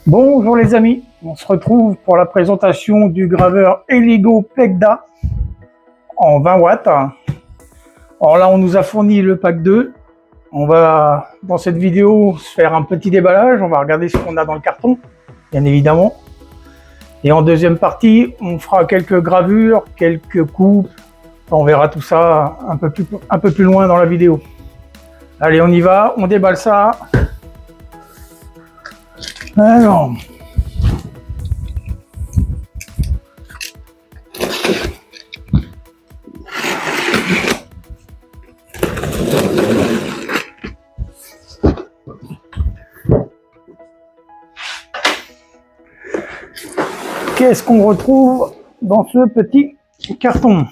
Bonjour les amis, on se retrouve pour la présentation du graveur Eligo Pegda en 20 watts. Alors là on nous a fourni le pack 2. On va dans cette vidéo se faire un petit déballage, on va regarder ce qu'on a dans le carton, bien évidemment. Et en deuxième partie, on fera quelques gravures, quelques coupes. On verra tout ça un peu plus loin dans la vidéo. Allez, on y va, on déballe ça. Alors, qu'est-ce qu'on retrouve dans ce petit carton?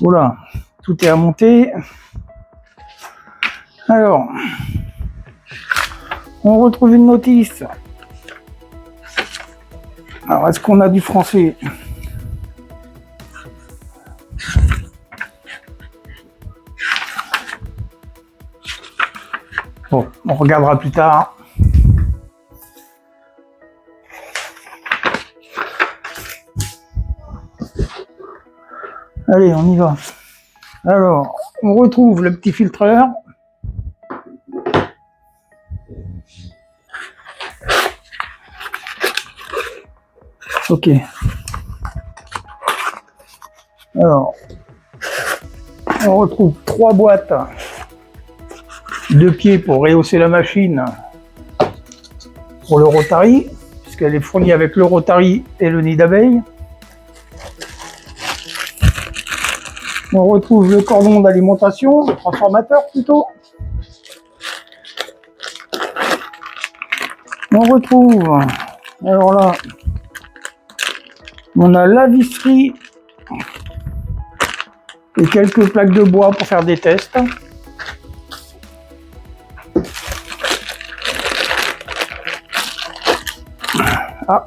Oula, tout est à monter. Alors, on retrouve une notice. Alors, est-ce qu'on a du français? Bon, on regardera plus tard. Allez, on y va. Alors, on retrouve le petit filtreur. Ok. Alors, on retrouve 3 boîtes, 2 pieds pour rehausser la machine pour le Rotary, puisqu'elle est fournie avec le Rotary et le nid d'abeille. On retrouve le cordon d'alimentation, le transformateur plutôt. On retrouve, alors là, on a la visserie et quelques plaques de bois pour faire des tests. Ah.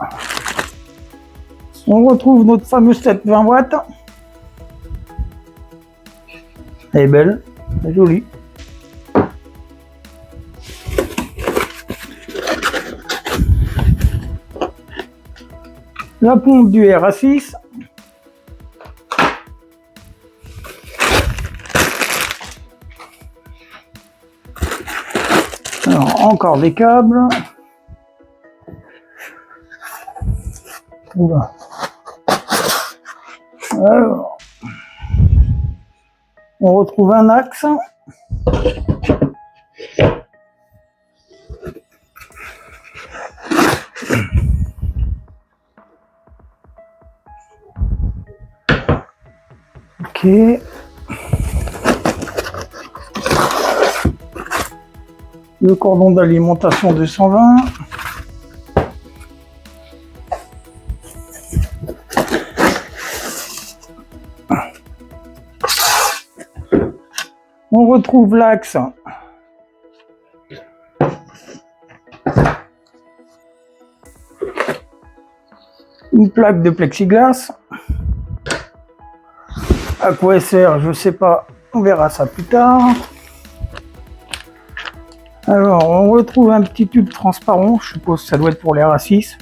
On retrouve notre fameuse tête 20 watts. Elle est belle, elle est jolie. La pompe du RA6. Alors, encore des câbles. Oula. Alors, on retrouve un axe. Ok. Le cordon d'alimentation 220. On retrouve l'axe. Une plaque de plexiglas. À quoi elle sert, je sais pas, on verra ça plus tard. Alors, on retrouve un petit tube transparent, je suppose que ça doit être pour les RA6.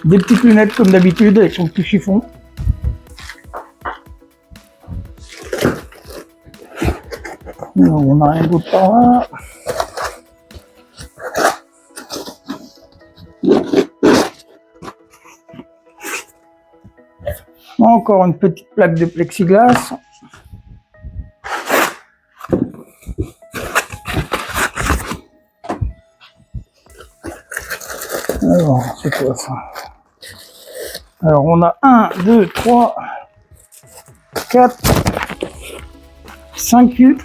Des petites lunettes comme d'habitude avec son petit chiffon. Non, on n'a rien d'autre par là. Encore une petite plaque de plexiglas. Alors, c'est quoi ça? Alors, on a 1, 2, 3, 4, 5 tubes.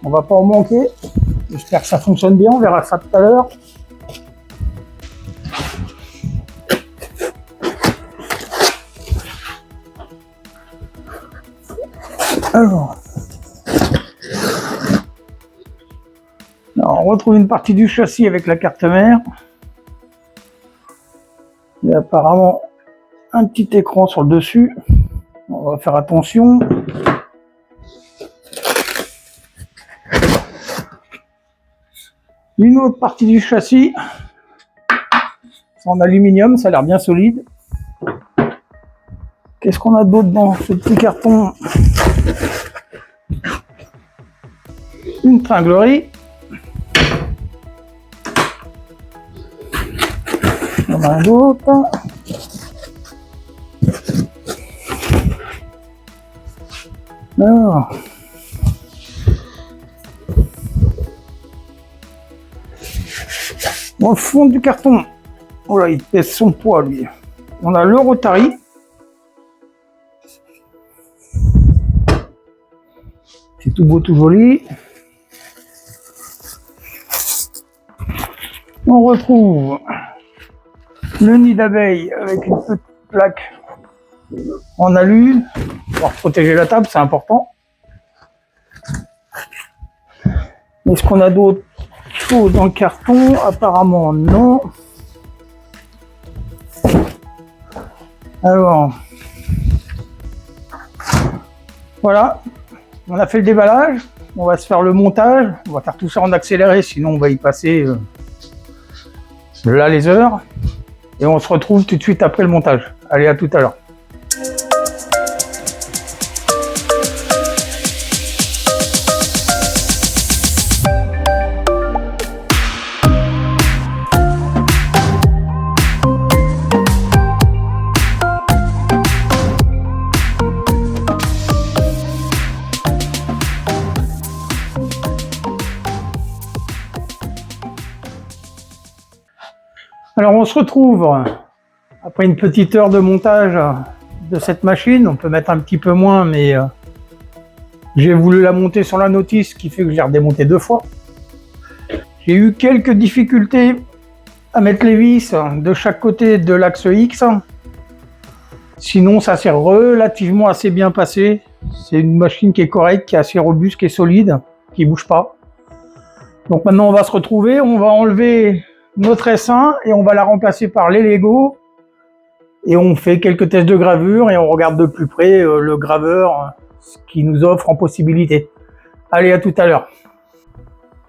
On va pas en manquer. J'espère que ça fonctionne bien, on verra ça tout à l'heure. Alors, on retrouve une partie du châssis avec la carte mère. Il y a apparemment un petit écran sur le dessus. On va faire attention. Une autre partie du châssis, c'est en aluminium, ça a l'air bien solide. Qu'est-ce qu'on a d'autre dans ce petit carton? Une tringlerie. Il y en a un autre. Alors. Dans le fond du carton, oh là, il pèse son poids lui. On a le Rotary. C'est tout beau, tout joli. On retrouve le nid d'abeille avec une petite plaque en alu pour protéger la table, c'est important. Est-ce qu'on a d'autres choses dans le carton? Apparemment non. Alors, voilà, on a fait le déballage, on va se faire le montage, on va faire tout ça en accéléré, sinon on va y passer là les heures, et on se retrouve tout de suite après le montage. Allez, à tout à l'heure. Alors on se retrouve après une petite heure de montage de cette machine. On peut mettre un petit peu moins, mais j'ai voulu la monter sur la notice, ce qui fait que je l'ai redémontée 2 fois. J'ai eu quelques difficultés à mettre les vis de chaque côté de l'axe X. Sinon ça s'est relativement assez bien passé. C'est une machine qui est correcte, qui est assez robuste, qui est solide, qui ne bouge pas. Donc maintenant on va se retrouver, on va enlever notre S1 et on va la remplacer par les Lego, et on fait quelques tests de gravure et on regarde de plus près le graveur, ce qu'il nous offre en possibilité. Allez, à tout à l'heure.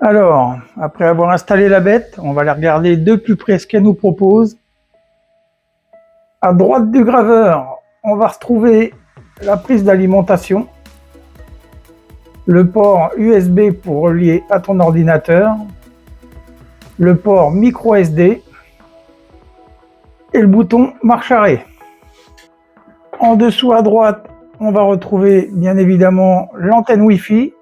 Alors, après avoir installé la bête, on va la regarder de plus près ce qu'elle nous propose. À droite du graveur, on va retrouver la prise d'alimentation, le port USB pour relier à ton ordinateur, le port micro SD et le bouton marche arrêt. En dessous à droite, on va retrouver bien évidemment l'antenne Wi-Fi.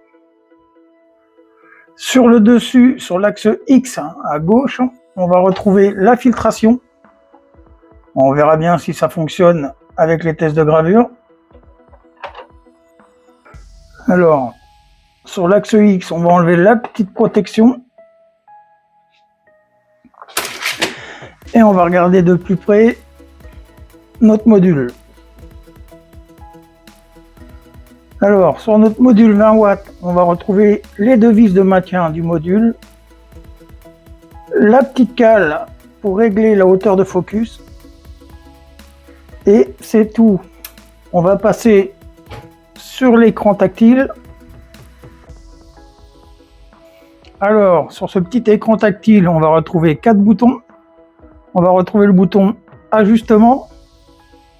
Sur le dessus, sur l'axe X à gauche, on va retrouver la filtration. On verra bien si ça fonctionne avec les tests de gravure. Alors, sur l'axe X, on va enlever la petite protection. Et on va regarder de plus près notre module. Alors, sur notre module 20 watts, on va retrouver les 2 vis de maintien du module, la petite cale pour régler la hauteur de focus, et c'est tout. On va passer sur l'écran tactile. Alors, sur ce petit écran tactile, on va retrouver 4 boutons. On va retrouver le bouton ajustement,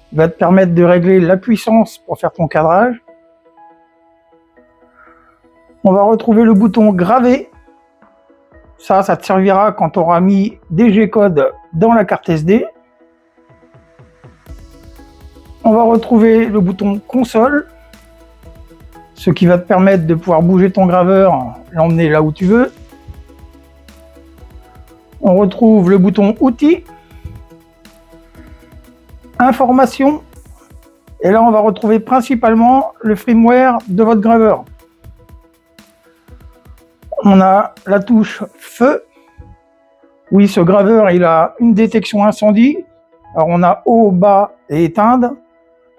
qui va te permettre de régler la puissance pour faire ton cadrage. On va retrouver le bouton graver. Ça te servira quand tu auras mis des G-codes dans la carte SD. On va retrouver le bouton console, ce qui va te permettre de pouvoir bouger ton graveur, l'emmener là où tu veux. On retrouve le bouton outils, information, et là on va retrouver principalement le firmware de votre graveur. On a la touche feu. Oui, ce graveur il a une détection incendie. Alors on a haut, bas et éteindre.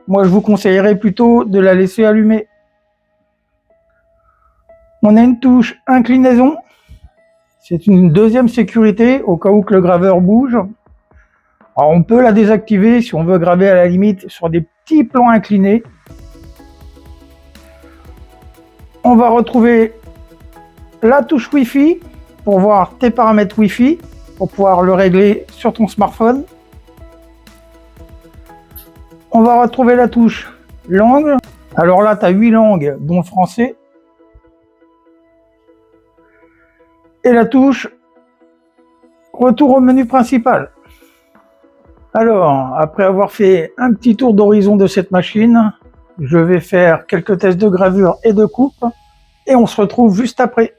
Moi je vous conseillerais plutôt de la laisser allumer. On a une touche inclinaison. C'est une deuxième sécurité au cas où que le graveur bouge. Alors on peut la désactiver si on veut graver à la limite sur des petits plans inclinés. On va retrouver la touche Wi-Fi pour voir tes paramètres Wi-Fi, pour pouvoir le régler sur ton smartphone. On va retrouver la touche langue. Alors là, tu as 8 langues, dont français. Et la touche retour au menu principal. Alors, après avoir fait un petit tour d'horizon de cette machine, je vais faire quelques tests de gravure et de coupe et on se retrouve juste après.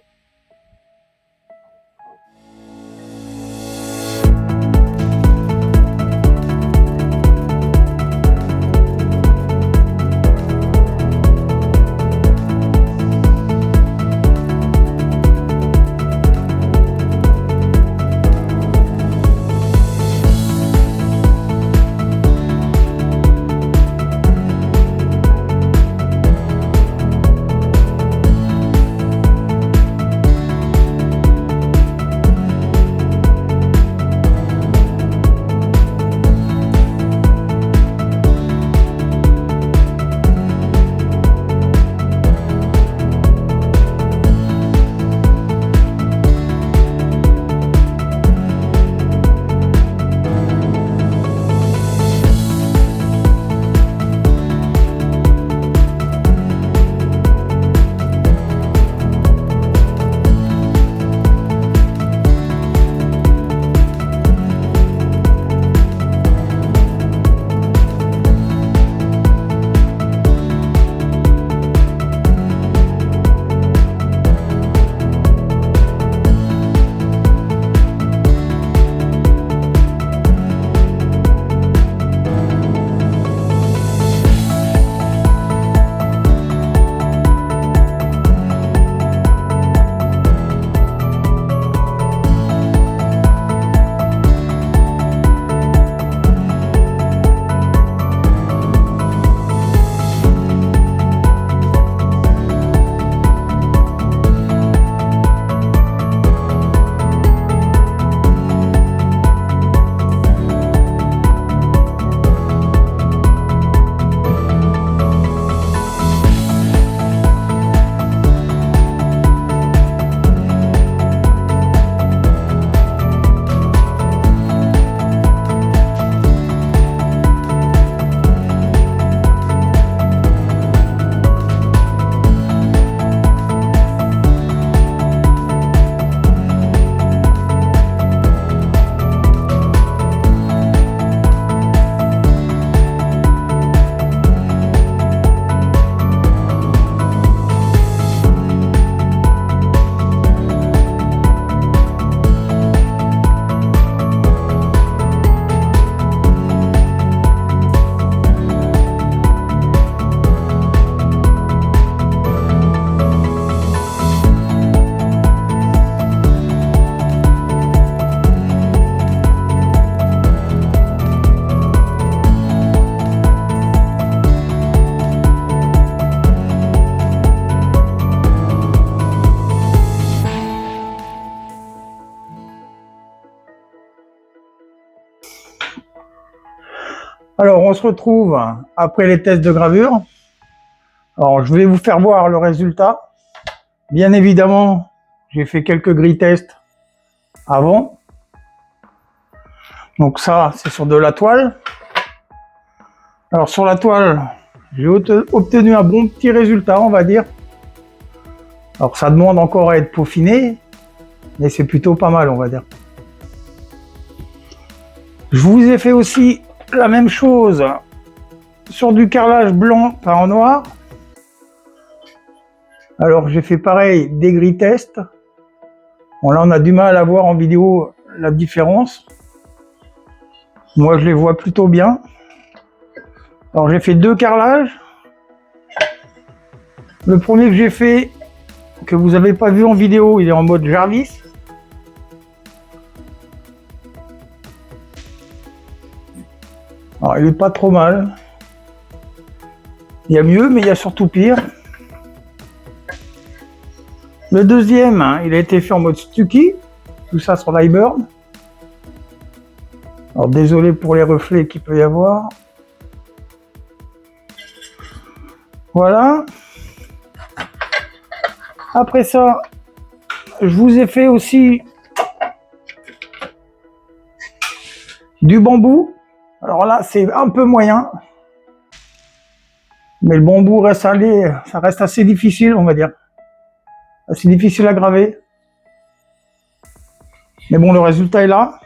Alors, on se retrouve après les tests de gravure. Alors, je vais vous faire voir le résultat. Bien évidemment, j'ai fait quelques grilles tests avant. Donc ça, c'est sur de la toile. Alors, sur la toile, j'ai obtenu un bon petit résultat, on va dire. Alors, ça demande encore à être peaufiné, mais c'est plutôt pas mal, on va dire. Je vous ai fait aussi la même chose sur du carrelage blanc, pas en noir. Alors j'ai fait pareil, des grilles tests. Bon là on a du mal à voir en vidéo la différence. Moi je les vois plutôt bien. Alors j'ai fait 2 carrelages. Le premier que j'ai fait, que vous n'avez pas vu en vidéo, il est en mode Jarvis. Alors, il est pas trop mal. Il y a mieux, mais il y a surtout pire. Le deuxième, il a été fait en mode Stucky. Tout ça sur l'iBurn. Alors, désolé pour les reflets qu'il peut y avoir. Voilà. Après ça, je vous ai fait aussi du bambou. Alors là, c'est un peu moyen. Mais le bambou reste ça reste assez difficile, on va dire. Assez difficile à graver. Mais bon, le résultat est là.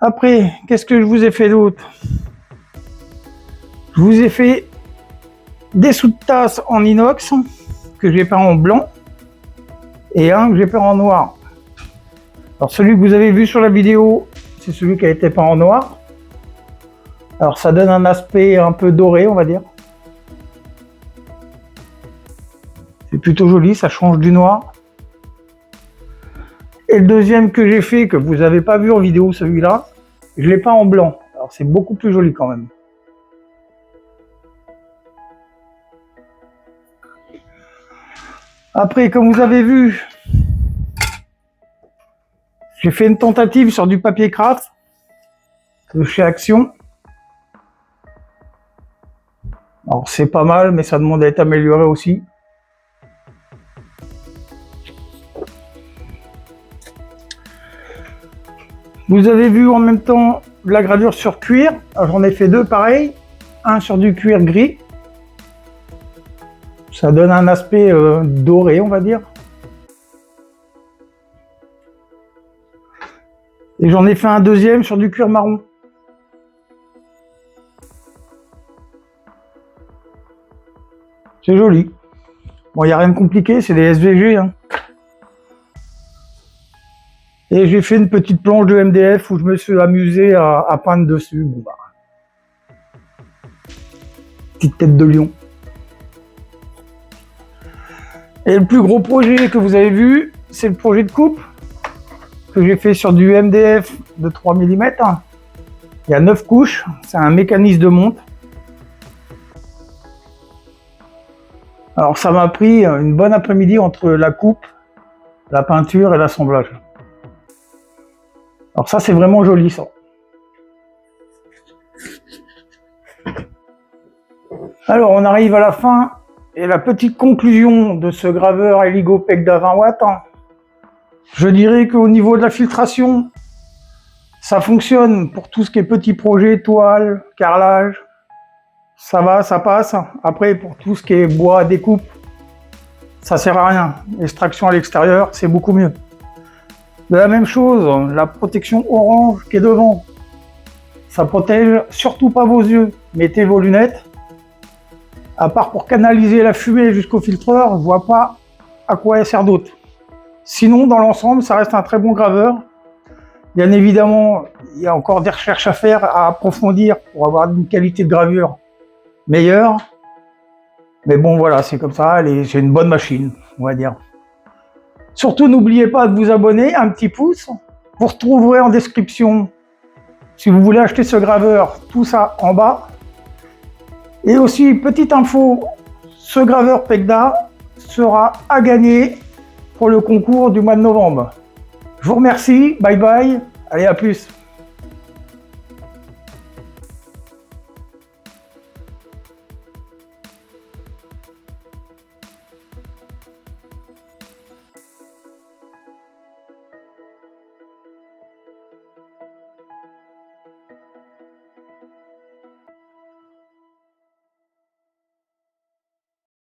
Après, qu'est-ce que je vous ai fait d'autre? Je vous ai fait des sous-tasses en inox que j'ai peint en blanc et un que j'ai peint en noir. Alors celui que vous avez vu sur la vidéo, c'est celui qui a été peint en noir. Alors ça donne un aspect un peu doré, on va dire. C'est plutôt joli, ça change du noir. Et le deuxième que j'ai fait, que vous n'avez pas vu en vidéo, celui-là, je l'ai peint en blanc. Alors c'est beaucoup plus joli quand même. Après, comme vous avez vu, j'ai fait une tentative sur du papier craft de chez Action. Alors c'est pas mal, mais ça demande à être amélioré aussi. Vous avez vu en même temps la gravure sur cuir. J'en ai fait deux pareils. Un sur du cuir gris. Ça donne un aspect doré, on va dire. Et j'en ai fait un deuxième sur du cuir marron. C'est joli. Bon, il n'y a rien de compliqué, c'est des SVG. Hein. Et j'ai fait une petite planche de MDF où je me suis amusé à peindre dessus. Bon, bah. Petite tête de lion. Et le plus gros projet que vous avez vu, c'est le projet de coupe que j'ai fait sur du MDF de 3 mm. Il y a 9 couches, c'est un mécanisme de monte. Alors ça m'a pris une bonne après-midi entre la coupe, la peinture et l'assemblage. Alors ça c'est vraiment joli ça. Alors on arrive à la fin et la petite conclusion de ce graveur Eligo Pegda 20 watts. Je dirais qu'au niveau de la filtration, ça fonctionne pour tout ce qui est petits projets, toile, carrelage. Ça va, ça passe. Après, pour tout ce qui est bois, découpe, ça sert à rien. L'extraction à l'extérieur, c'est beaucoup mieux. De la même chose, la protection orange qui est devant, ça protège surtout pas vos yeux. Mettez vos lunettes. À part pour canaliser la fumée jusqu'au filtreur, je ne vois pas à quoi elle sert d'autre. Sinon, dans l'ensemble, ça reste un très bon graveur. Bien évidemment, il y a encore des recherches à faire, à approfondir pour avoir une qualité de gravure meilleure. Mais bon, voilà, c'est comme ça, c'est une bonne machine, on va dire. Surtout, n'oubliez pas de vous abonner, un petit pouce. Vous retrouverez en description, si vous voulez acheter ce graveur, tout ça en bas. Et aussi, petite info, ce graveur Pegda sera à gagner pour le concours du mois de novembre. Je vous remercie, bye bye, allez à plus.